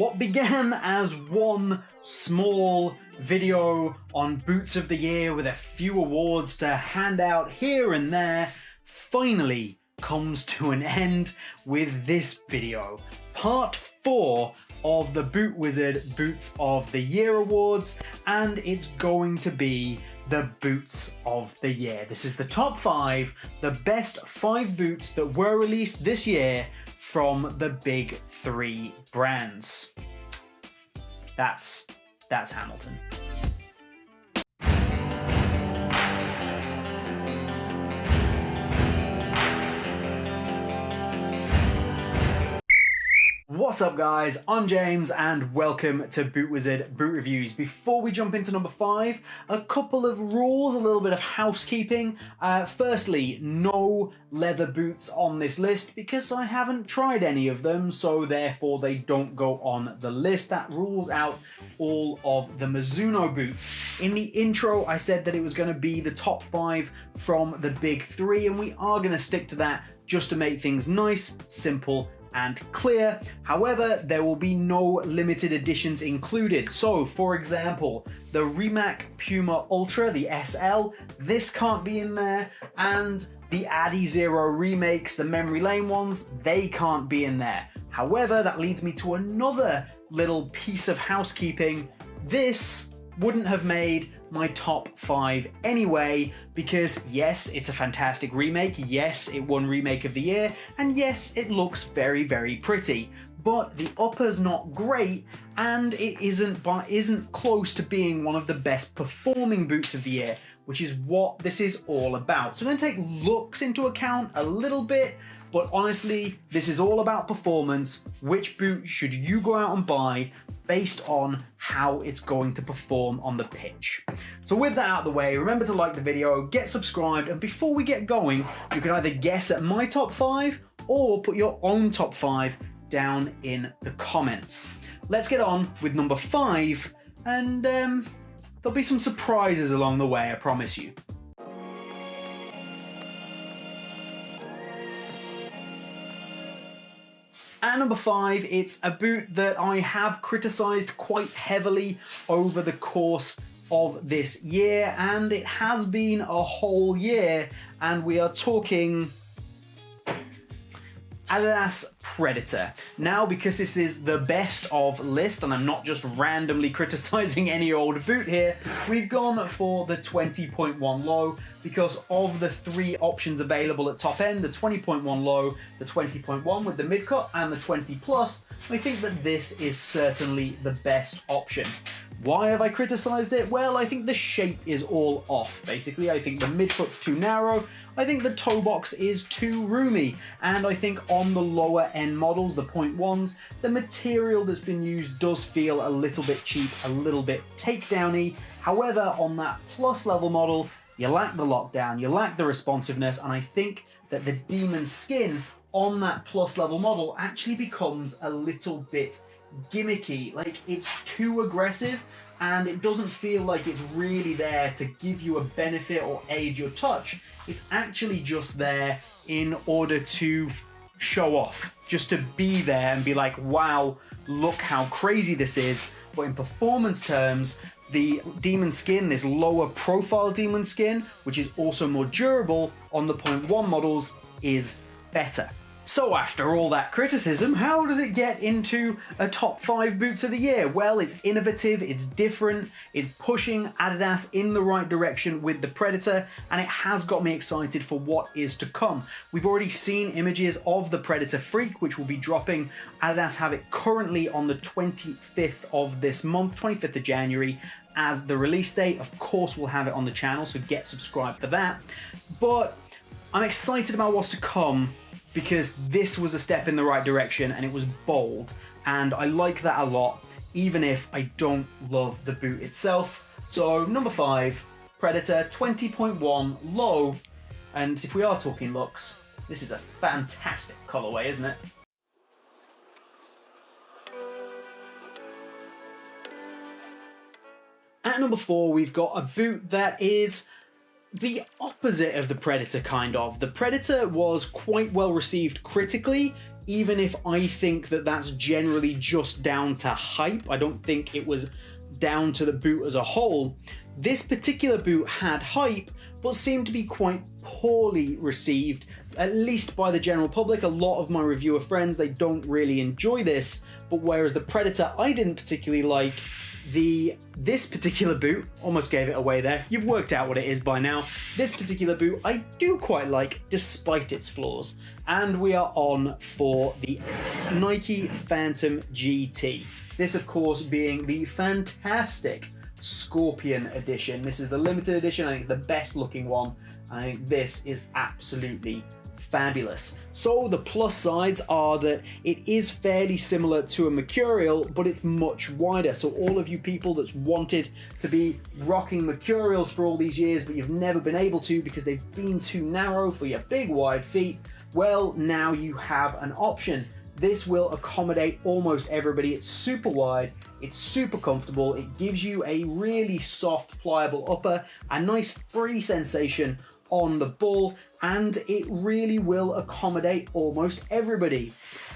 What began as one small video on Boots of the Year with a few awards to hand out here and there finally comes to an end with this video. Part 4 of the Boot Wizard Boots of the Year Awards, and it's going to be the Boots of the Year. This is the top 5, the best 5 boots that were released this year from the big 3 brands. That's Hamilton. What's up guys, I'm James and welcome to BootWizard Boot Reviews. Before we jump into number 5, a couple of rules, a little bit of housekeeping. Firstly, no leather boots on this list because I haven't tried any of them, so therefore they don't go on the list. That rules out all of the Mizuno boots. In the intro, I said that it was going to be the top 5 from the big 3, and we are going to stick to that just to make things nice, simple, and clear. However, there will be no limited editions included. So, for example, the Rimac Puma Ultra, the SL, this can't be in there, and the Adi Zero remakes, the memory lane ones, they can't be in there. However, that leads me to another little piece of housekeeping. This wouldn't have made my top 5 anyway, because yes, it's a fantastic remake, yes, it won Remake of the Year, and yes, it looks very, very pretty, but the upper's not great, and it isn't close to being one of the best performing boots of the year, which is what this is all about. So I'm going to take looks into account a little bit, but honestly, this is all about performance. Which boot should you go out and buy based on how it's going to perform on the pitch? So with that out of the way, remember to like the video, get subscribed, and before we get going, you can either guess at my top 5 or put your own top 5 down in the comments. Let's get on with number 5, and there'll be some surprises along the way, I promise you. At number 5, it's a boot that I have criticised quite heavily over the course of this year, and it has been a whole year, and we are talking Adidas Predator. Now, because this is the best of list, and I'm not just randomly criticizing any old boot here, we've gone for the 20.1 low because of the 3 options available at top end, the 20.1 low, the 20.1 with the mid-cut, and the 20 plus. I think that this is certainly the best option. Why have I criticized it? Well, I think the shape is all off, basically. I think the midfoot's too narrow, I think the toe box is too roomy, and I think on the lower end models, the 0.1s, the material that's been used does feel a little bit cheap, a little bit takedowny. However, on that plus level model, you lack the lockdown, you lack the responsiveness, and I think that the demon skin on that plus level model actually becomes a little bit gimmicky. Like, it's too aggressive, and it doesn't feel like it's really there to give you a benefit or aid your touch. It's actually just there in order to show off, just to be there and be like, wow, look how crazy this is. But in performance terms, the demon skin, this lower profile demon skin, which is also more durable on the 0.1 models, is better. So after all that criticism, how does it get into a top 5 boots of the year? Well, it's innovative, it's different, it's pushing Adidas in the right direction with the Predator, and it has got me excited for what is to come. We've already seen images of the Predator Freak, which will be dropping. Adidas have it currently on the 25th of this month, 25th of January, as the release date. Of course, we'll have it on the channel, so get subscribed for that. But I'm excited about what's to come, because this was a step in the right direction and it was bold, and I like that a lot, even if I don't love the boot itself. So number 5, Predator 20.1 low, and if we are talking looks, this is a fantastic colorway, isn't it? At number 4, we've got a boot that is the opposite of the Predator, kind of. The Predator was quite well received critically, even if I think that that's generally just down to hype. I don't think it was down to the boot as a whole. This particular boot had hype, but seemed to be quite poorly received, at least by the general public. A lot of my reviewer friends, they don't really enjoy this, but whereas the Predator I didn't particularly like, this particular boot, almost gave it away there, you've worked out what it is by now, this particular boot I do quite like despite its flaws. And we are on for the Nike Phantom GT. This of course being the fantastic Scorpion edition. This is the limited edition. I think it's the best looking one. I think this is absolutely fabulous. So the plus sides are that it is fairly similar to a Mercurial, but it's much wider. So all of you people that's wanted to be rocking Mercurials for all these years, but you've never been able to because they've been too narrow for your big wide feet, well, now you have an option. This will accommodate almost everybody. It's super wide, it's super comfortable, it gives you a really soft, pliable upper, a nice free sensation on the ball, and it really will accommodate almost everybody.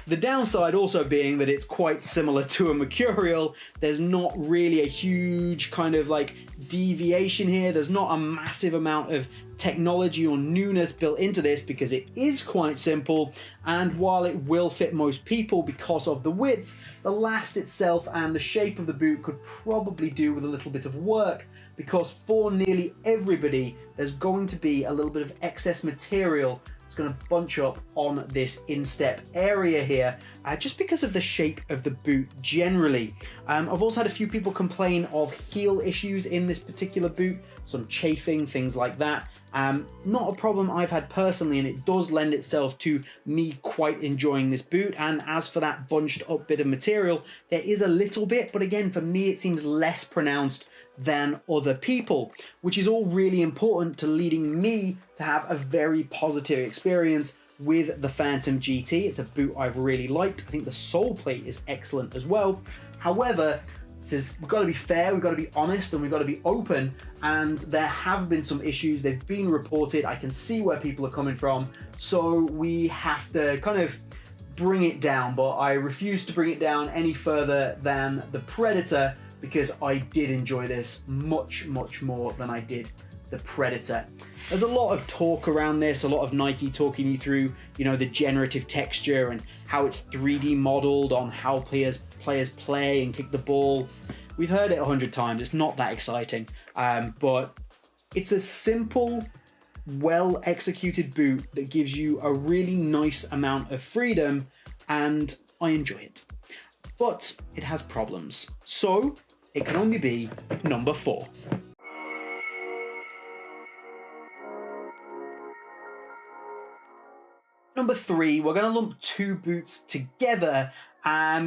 The downside also being that it's quite similar to a Mercurial. There's not really a huge kind of like deviation here. There's not a massive amount of technology or newness built into this because it is quite simple, and while it will fit most people because of the width, the last itself and the shape of the boot could probably do with a little bit of work, because for nearly everybody there's going to be a little bit of excess material that's going to bunch up on this instep area here, just because of the shape of the boot generally. I've also had a few people complain of heel issues in this particular boot, some chafing, things like that. Not a problem I've had personally, and it does lend itself to me quite enjoying this boot. And as for that bunched up bit of material, there is a little bit, but again, for me it seems less pronounced than other people, which is all really important to leading me to have a very positive experience with the Phantom GT. It's a boot I've really liked. I think the sole plate is excellent as well. However, we've got to be fair, we've got to be honest, and we've got to be open, and there have been some issues. They've been reported. I can see where people are coming from, so we have to kind of bring it down, but I refuse to bring it down any further than the Predator, because I did enjoy this much, much more than I did the Predator. There's a lot of talk around this, a lot of Nike talking you through, you know, the generative texture and how it's 3D modeled on how players play and kick the ball. We've heard it 100 times. It's not that exciting, but it's a simple, well executed boot that gives you a really nice amount of freedom, and I enjoy it. But it has problems, so it can only be number 4. Number 3, we're going to lump two boots together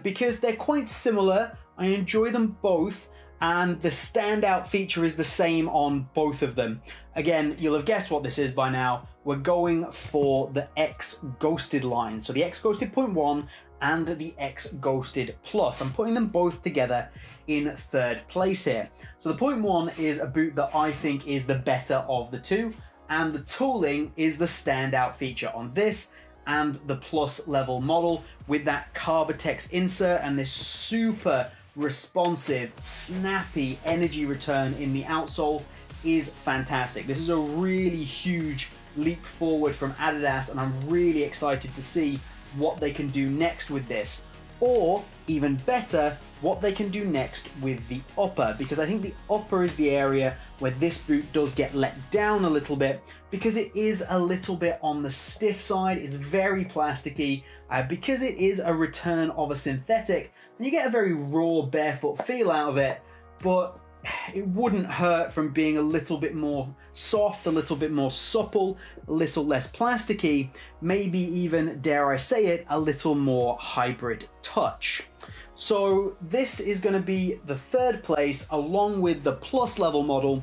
because they're quite similar. I enjoy them both, and the standout feature is the same on both of them. Again, you'll have guessed what this is by now. We're going for the X Ghosted line. So the X Ghosted 0.1 and the X Ghosted Plus. I'm putting them both together in third place here. So the 0.1 is a boot that I think is the better of the two, and the tooling is the standout feature on this and the Plus level model, with that Carbotex insert and this super responsive, snappy energy return in the outsole is fantastic. This is a really huge leap forward from Adidas, and I'm really excited to see what they can do next with this, or even better, what they can do next with the upper, because I think the upper is the area where this boot does get let down a little bit, because it is a little bit on the stiff side. It's very plasticky, because it is a return of a synthetic, and you get a very raw barefoot feel out of it, but it wouldn't hurt from being a little bit more soft, a little bit more supple, a little less plasticky, maybe even, dare I say it, a little more hybrid touch. So this is going to be the third place, along with the Plus level model,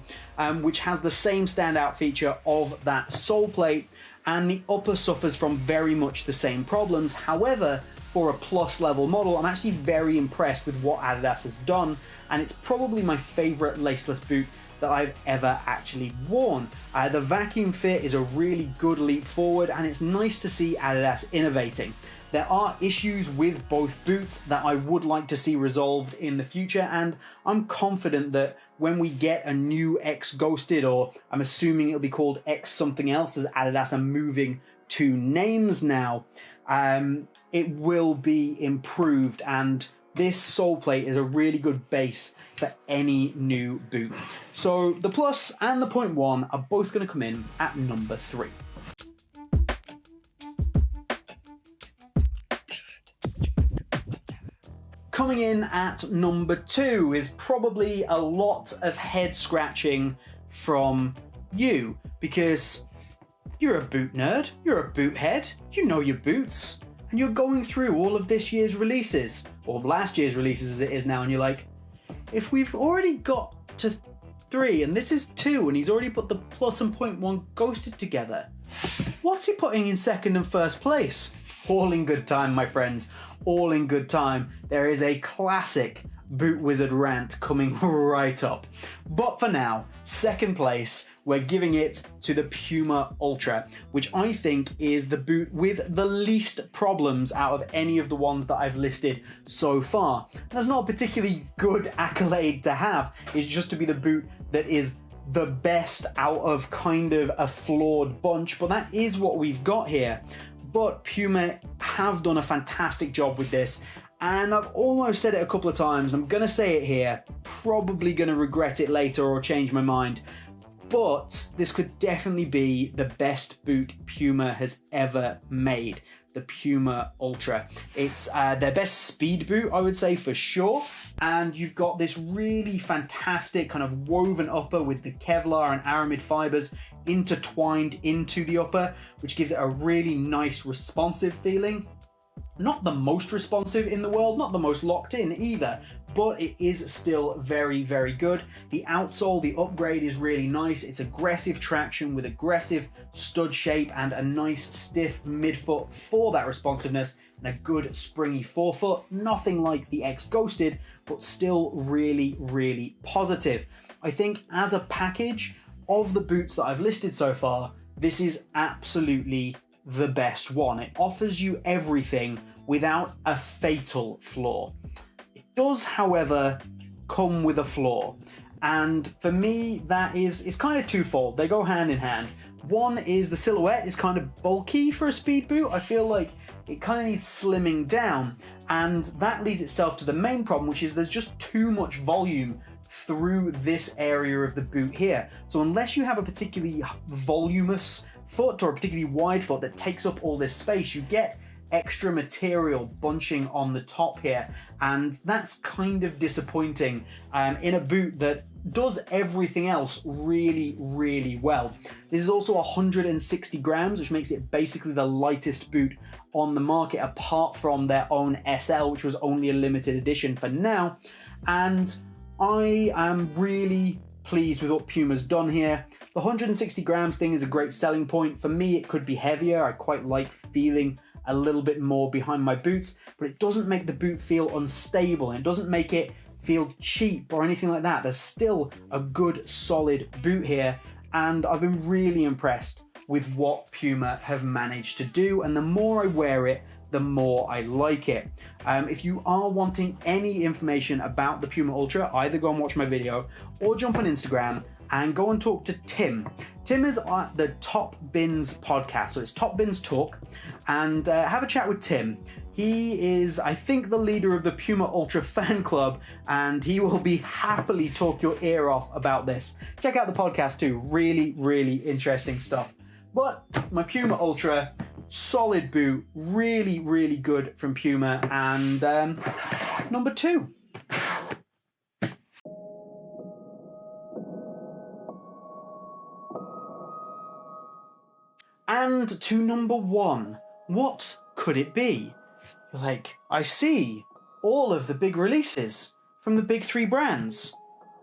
which has the same standout feature of that sole plate, and the upper suffers from very much the same problems. However, for a Plus level model, I'm actually very impressed with what Adidas has done, and it's probably my favorite laceless boot that I've ever actually worn. The vacuum fit is a really good leap forward, and it's nice to see Adidas innovating. There are issues with both boots that I would like to see resolved in the future, and I'm confident that when we get a new X Ghosted, or I'm assuming it'll be called X something else, as Adidas are moving to names now, it will be improved, and this sole plate is a really good base for any new boot. So the Plus and the 0.1 are both going to come in at number 3. Coming in at number 2 is probably a lot of head scratching from you, because you're a boot nerd, you're a boot head, you know your boots, and you're going through all of this year's releases, or last year's releases as it is now, and you're like, if we've already got to 3 and this is 2 and he's already put the Plus and 0.1 Ghosted together, what's he putting in second and first place? All in good time, my friends, all in good time. There is a classic Boot Wizard rant coming right up. But for now, second place, we're giving it to the Puma Ultra, which I think is the boot with the least problems out of any of the ones that I've listed so far. That's not a particularly good accolade to have, it's just to be the boot that is the best out of kind of a flawed bunch, but that is what we've got here. But Puma have done a fantastic job with this, and I've almost said it a couple of times, and I'm going to say it here, probably going to regret it later or change my mind, but this could definitely be the best boot Puma has ever made, the Puma Ultra. It's their best speed boot, I would say, for sure, and you've got this really fantastic kind of woven upper with the Kevlar and aramid fibers intertwined into the upper, which gives it a really nice responsive feeling. Not the most responsive in the world, not the most locked in either, but it is still very, very good. The outsole, the upgrade is really nice. It's aggressive traction with aggressive stud shape and a nice stiff midfoot for that responsiveness, and a good springy forefoot. Nothing like the X Ghosted, but still really, really positive. I think as a package of the boots that I've listed so far, this is absolutely the best one. It offers you everything without a fatal flaw. It does, however, come with a flaw. And for me, it's kind of twofold. They go hand in hand. One is the silhouette is kind of bulky for a speed boot. I feel like it kind of needs slimming down. And that leads itself to the main problem, which is there's just too much volume through this area of the boot here. So unless you have a particularly voluminous foot or a particularly wide foot that takes up all this space, you get extra material bunching on the top here, and that's kind of disappointing in a boot that does everything else really, really well. This is also 160 grams, which makes it basically the lightest boot on the market, apart from their own SL, which was only a limited edition for now, and I am really pleased with what Puma's done here. The 160 grams thing is a great selling point. For me, it could be heavier. I quite like feeling a little bit more behind my boots, but it doesn't make the boot feel unstable, and it doesn't make it feel cheap or anything like that. There's still a good, solid boot here, and I've been really impressed with what Puma have managed to do, and the more I wear it, the more I like it. If you are wanting any information about the Puma Ultra, either go and watch my video or jump on Instagram and go and talk to Tim. Tim is at the Top Bins podcast, so it's Top Bins Talk, and have a chat with Tim. He is, I think, the leader of the Puma Ultra fan club, and he will be happily talk your ear off about this. Check out the podcast too, really, really interesting stuff. But my Puma Ultra, solid boot, really, really good from Puma, and number 2. And to number 1, what could it be? Like, I see all of the big releases from the big 3 brands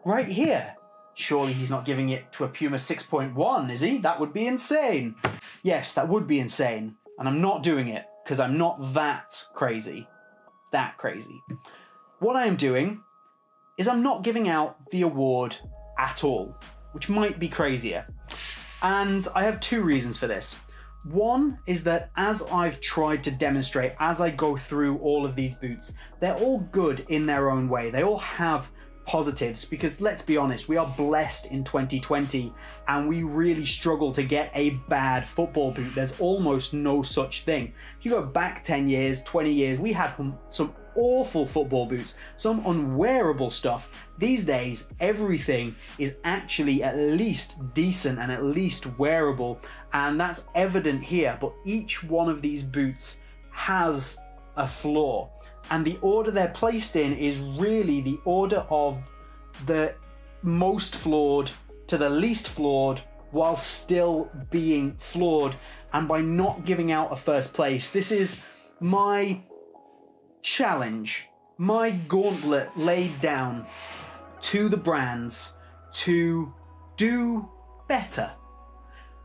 right here. Surely he's not giving it to a Puma 6.1, is he? That would be insane. Yes, that would be insane. And I'm not doing it, because I'm not that crazy. That crazy. What I am doing is I'm not giving out the award at all, which might be crazier. And I have 2 reasons for this. One is that as I've tried to demonstrate, as I go through all of these boots, they're all good in their own way. They all have positives, because let's be honest, we are blessed in 2020 and we really struggle to get a bad football boot. There's almost no such thing. If you go back 10 years, 20 years, we had some awful football boots, some unwearable stuff. These days, everything is actually at least decent and at least wearable, and that's evident here. But each one of these boots has a flaw, and the order they're placed in is really the order of the most flawed to the least flawed, while still being flawed, and by not giving out a first place. This is my challenge, my gauntlet laid down to the brands to do better.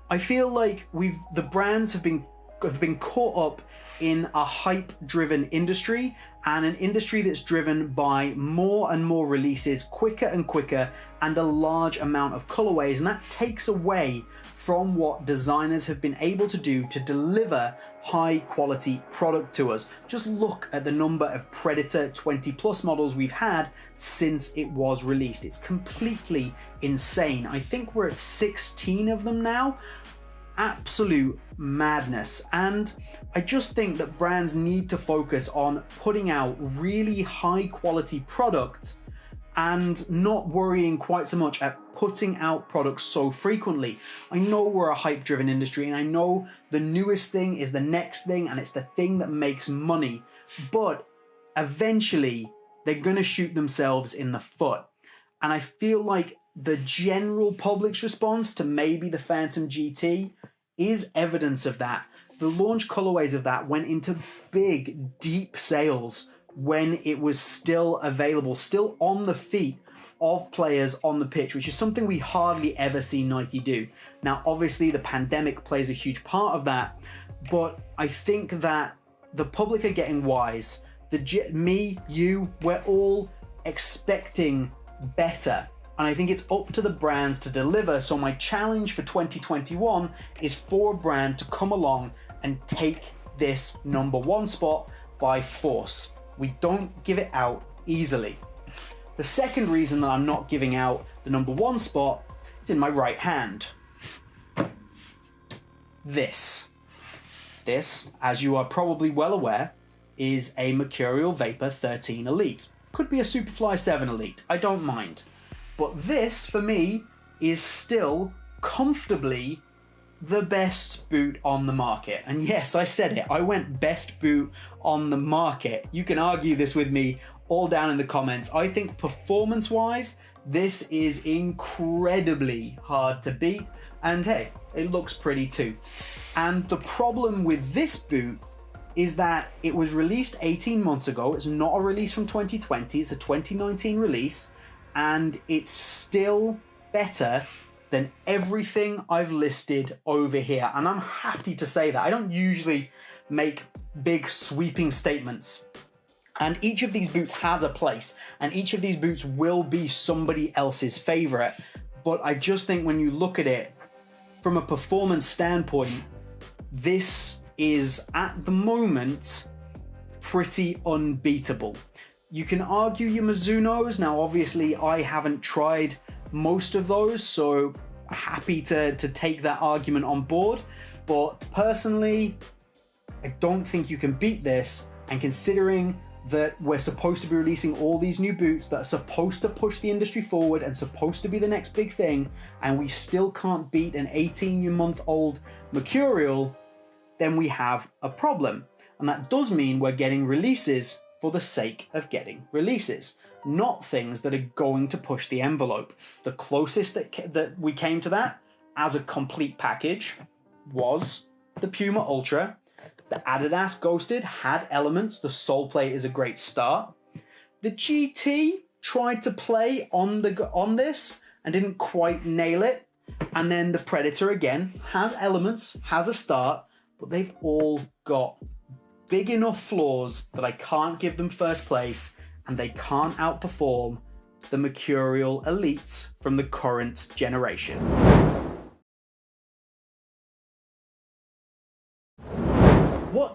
I feel like the brands have been caught up in a hype-driven industry, and an industry that's driven by more and more releases, quicker and quicker, and a large amount of colorways, and that takes away from what designers have been able to do to deliver high quality product to us. Just look at the number of Predator 20 plus models we've had since it was released. It's completely insane. I think we're at 16 of them now. Absolute madness. And I just think that brands need to focus on putting out really high quality product and not worrying quite so much at putting out products so frequently. I know we're a hype driven industry, and I know the newest thing is the next thing and it's the thing that makes money, but eventually they're gonna shoot themselves in the foot. And I feel like the general public's response to maybe the Phantom GT is evidence of that. The launch colorways of that went into big, deep sales when it was still available, still on the feet of players on the pitch, which is something we hardly ever see Nike do. Now, obviously, the pandemic plays a huge part of that, but I think that the public are getting wise. Me, you, we're all expecting better. And I think it's up to the brands to deliver. So my challenge for 2021 is for a brand to come along and take this #1 spot by force. We don't give it out easily. The second reason that I'm not giving out the #1 spot is in my right hand. This, as you are probably well aware, is a Mercurial Vapor 13 Elite. Could be a Superfly 7 Elite, I don't mind. But this, for me, is still comfortably the best boot on the market. And yes, I said it, I went best boot on the market. You can argue this with me all down in the comments. I think performance-wise, this is incredibly hard to beat. And hey, it looks pretty too. And the problem with this boot is that it was released 18 months ago. It's not a release from 2020, it's a 2019 release. And it's still better than everything I've listed over here. And I'm happy to say that. I don't usually make big sweeping statements. And each of these boots has a place, and each of these boots will be somebody else's favorite. But I just think when you look at it from a performance standpoint, this is at the moment pretty unbeatable. You can argue your Mizunos. Now, obviously, I haven't tried most of those, so happy to take that argument on board. But personally, I don't think you can beat this. And considering that we're supposed to be releasing all these new boots that are supposed to push the industry forward and supposed to be the next big thing, and we still can't beat an 18-month-old Mercurial, then we have a problem. And that does mean we're getting releases for the sake of getting releases, not things that are going to push the envelope. The closest that we came to that as a complete package was the Puma Ultra. The Adidas Ghosted had elements. The sole plate is a great start. The GT tried to play on this and didn't quite nail it. And then the Predator again has elements, has a start, but they've all got big enough flaws that I can't give them first place, and they can't outperform the Mercurial Elites from the current generation.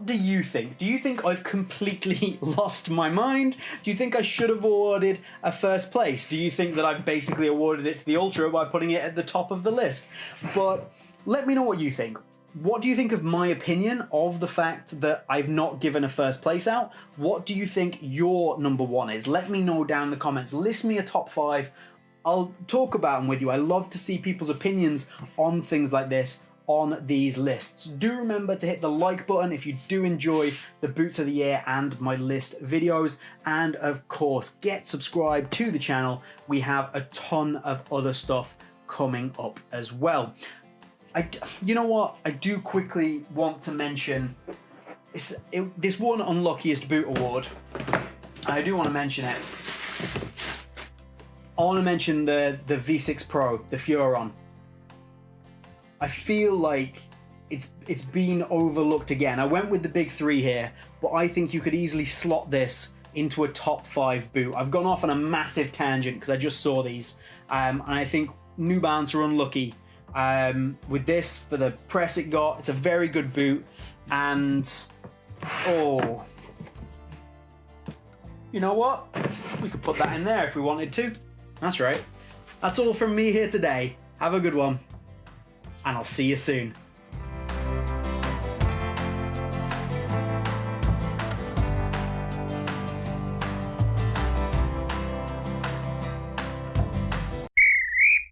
What do you think? Do you think I've completely lost my mind? Do you think I should have awarded a first place? Do you think that I've basically awarded it to the Ultra by putting it at the top of the list? But let me know what you think. What do you think of my opinion of the fact that I've not given a first place out? What do you think your number one is? Let me know down in the comments. List me a top 5. I'll talk about them with you. I love to see people's opinions on things like this on these lists. Do remember to hit the like button if you do enjoy the Boots of the Year and my list videos. And of course, get subscribed to the channel. We have a ton of other stuff coming up as well. You know what? I do quickly want to mention this one Unluckiest Boot Award. I do want to mention it. I want to mention the V6 Pro, the Furon. I feel like it's been overlooked again. I went with the big 3 here, but I think you could easily slot this into a top 5 boot. I've gone off on a massive tangent because I just saw these, and I think New Balance are unlucky with this for the press it got. It's a very good boot, and oh, you know what? We could put that in there if we wanted to. That's right. That's all from me here today. Have a good one, and I'll see you soon.